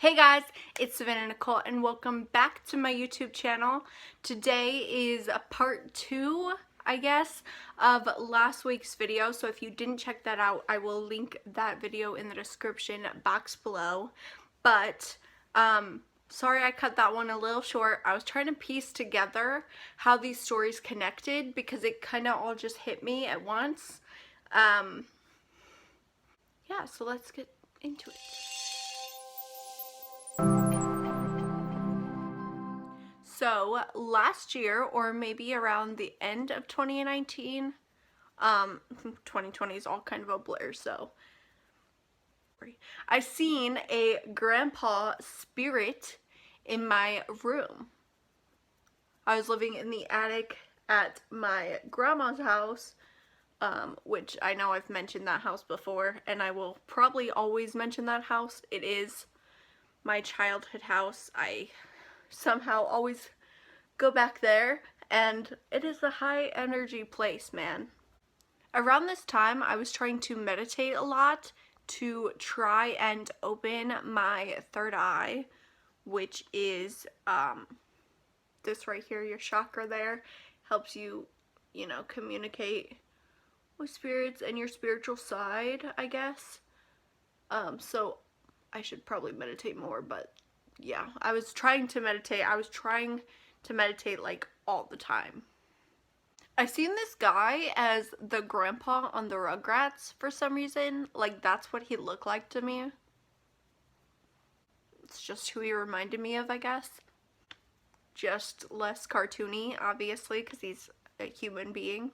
Hey guys, it's Savannah Nicole and welcome back to my YouTube channel. Today is a part 2, I guess, of last week's video. So if you didn't check that out, I will link that video in the description box below. But, sorry I cut that one a little short. I was trying to piece together how these stories connected because it kind of all just hit me at once. Yeah, so let's get into it. So last year, or maybe around the end of 2019, 2020 is all kind of a blur, so I seen a grandpa spirit in my room. I was living in the attic at my grandma's house, which I know I've mentioned that house before, and I will probably always mention that house. It is my childhood house. I somehow always go back there, and it is a high energy place, man. Around this time, I was trying to meditate a lot to try and open my third eye, which is this right here, your chakra there. Helps you, communicate with spirits and your spiritual side, I guess. So I should probably meditate more, but yeah, I was trying to meditate. I was trying to meditate like all the time. I seen this guy as the grandpa on the Rugrats for some reason. Like, that's what he looked like to me. It's just who he reminded me of, I guess. Just less cartoony, obviously, because he's a human being.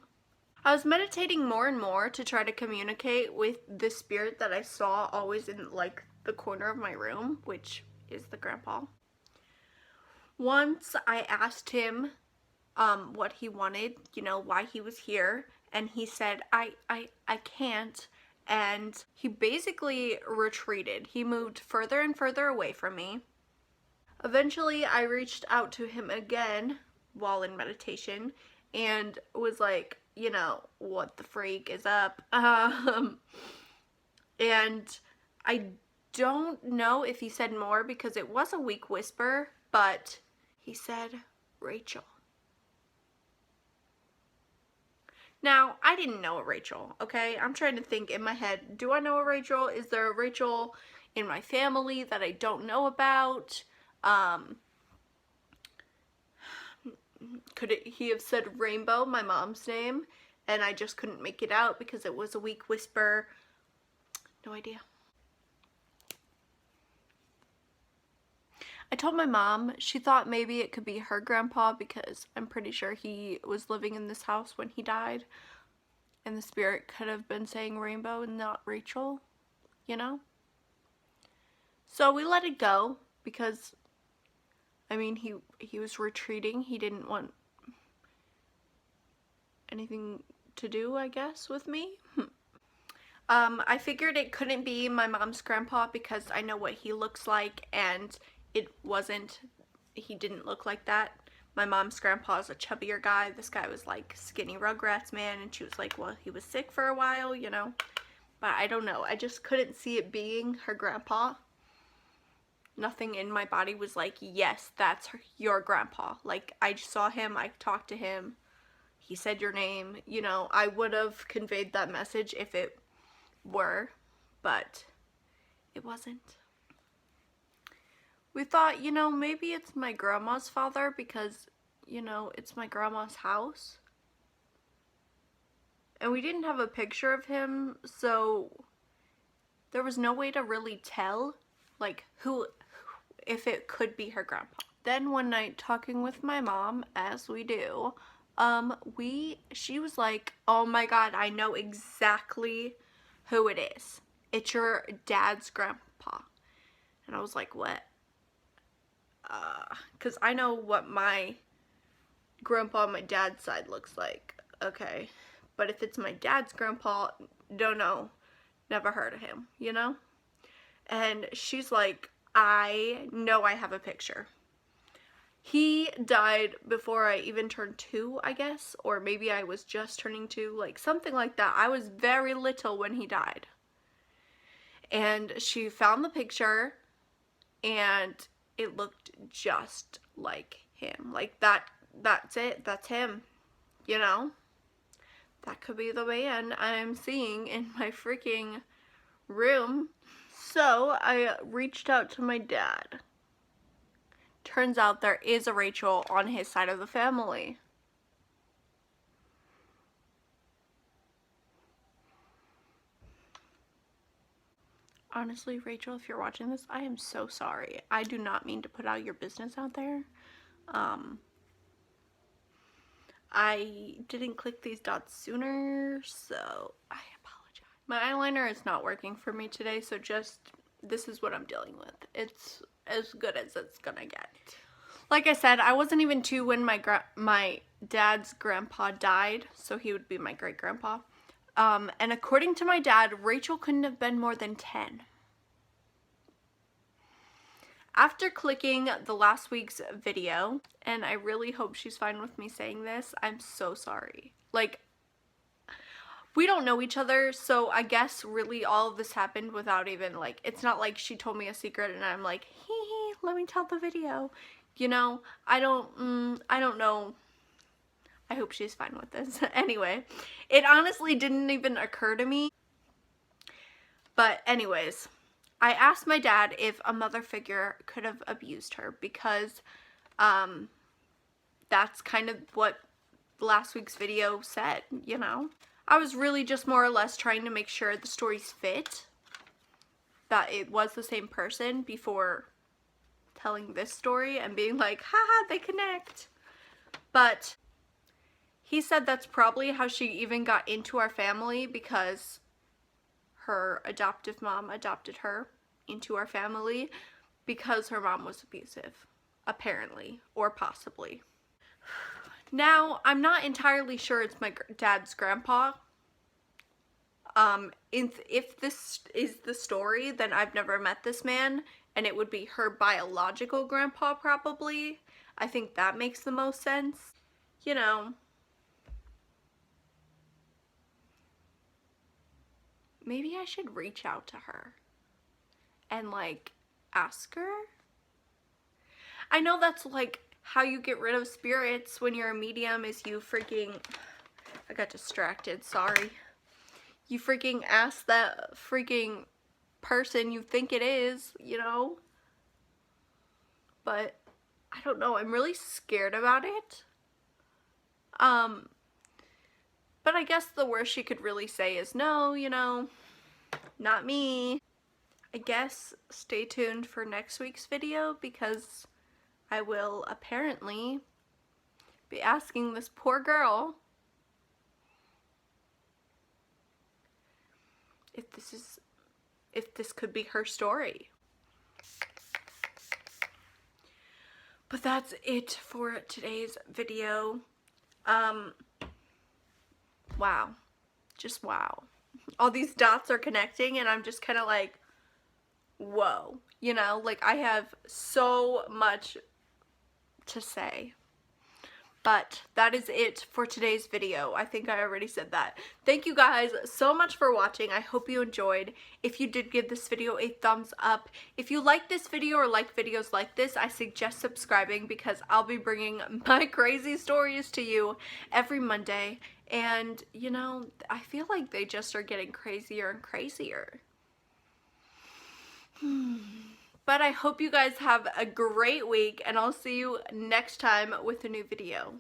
I was meditating more and more to try to communicate with the spirit that I saw always in, like, the corner of my room, which is the grandpa. Once I asked him what he wanted, why he was here, and he said, I can't, and he basically retreated. He moved further and further away from me. Eventually, I reached out to him again while in meditation and was like, what the freak is up? And I don't know if he said more because it was a weak whisper, but he said, Rachel. Now, I didn't know a Rachel, okay? I'm trying to think in my head, do I know a Rachel? Is there a Rachel in my family that I don't know about? Could he have said Rainbow, my mom's name, and I just couldn't make it out because it was a weak whisper? No idea. I told my mom. She thought maybe it could be her grandpa because I'm pretty sure he was living in this house when he died, and the spirit could have been saying Rainbow and not Rachel, So we let it go because, he was retreating. He didn't want anything to do, I guess, with me. I figured it couldn't be my mom's grandpa because I know what he looks like, and he didn't look like that. My mom's grandpa is a chubbier guy. This guy was like skinny Rugrats man, and she was like, well, he was sick for a while, But I don't know. I just couldn't see it being her grandpa. Nothing in my body was like, yes, that's your grandpa. Like, I saw him, I talked to him, he said your name, I would have conveyed that message if it were, but it wasn't. We thought, maybe it's my grandma's father because, it's my grandma's house. And we didn't have a picture of him, so there was no way to really tell, like, if it could be her grandpa. Then one night, talking with my mom, as we do, she was like, oh my god, I know exactly who it is. It's your dad's grandpa. And I was like, what? Because I know what my grandpa on my dad's side looks like. Okay. But if it's my dad's grandpa, don't know. Never heard of him, And she's like, I know I have a picture. He died before I even turned 2, I guess. Or maybe I was just turning 2. Like, something like that. I was very little when he died. And she found the picture. and it looked just like him. Like that's it. That's him. You know? That could be the man I'm seeing in my freaking room. So I reached out to my dad. Turns out there is a Rachel on his side of the family. Honestly, Rachel, if you're watching this, I am so sorry. I do not mean to put out your business out there. I didn't click these dots sooner, so I apologize. My eyeliner is not working for me today, so just, this is what I'm dealing with. It's as good as it's gonna get. Like I said, I wasn't even 2 when my dad's grandpa died, so he would be my great-grandpa. And according to my dad, Rachel couldn't have been more than 10. After clicking the last week's video, and I really hope she's fine with me saying this, I'm so sorry. Like, we don't know each other, so I guess really all of this happened without even, like, it's not like she told me a secret and I'm like, hee, let me tell the video. You know, I don't know. I hope she's fine with this. Anyway, it honestly didn't even occur to me. But anyways, I asked my dad if a mother figure could have abused her because that's kind of what last week's video said, you know? I was really just more or less trying to make sure the stories fit, that it was the same person before telling this story and being like, haha, they connect. But he said that's probably how she even got into our family, because her adoptive mom adopted her into our family because her mom was abusive, apparently, or possibly. Now, I'm not entirely sure it's my dad's grandpa. If this is the story, then I've never met this man, and it would be her biological grandpa, probably. I think that makes the most sense. You know, maybe I should reach out to her and, like, ask her. I know that's, like, how you get rid of spirits when you're a medium, is you freaking... I got distracted, sorry. You freaking ask that freaking person you think it is, you know? But I don't know, I'm really scared about it. But I guess the worst she could really say is no, you know, not me. I guess stay tuned for next week's video, because I will apparently be asking this poor girl if this could be her story. But that's it for today's video. Wow. Just wow. All these dots are connecting and I'm just kind of like, whoa. You know, like, I have so much to say. But that is it for today's video. I think I already said that. Thank you guys so much for watching. I hope you enjoyed. If you did, give this video a thumbs up. If you like this video or like videos like this, I suggest subscribing, because I'll be bringing my crazy stories to you every Monday. And, you know, I feel like they just are getting crazier and crazier. But I hope you guys have a great week, and I'll see you next time with a new video.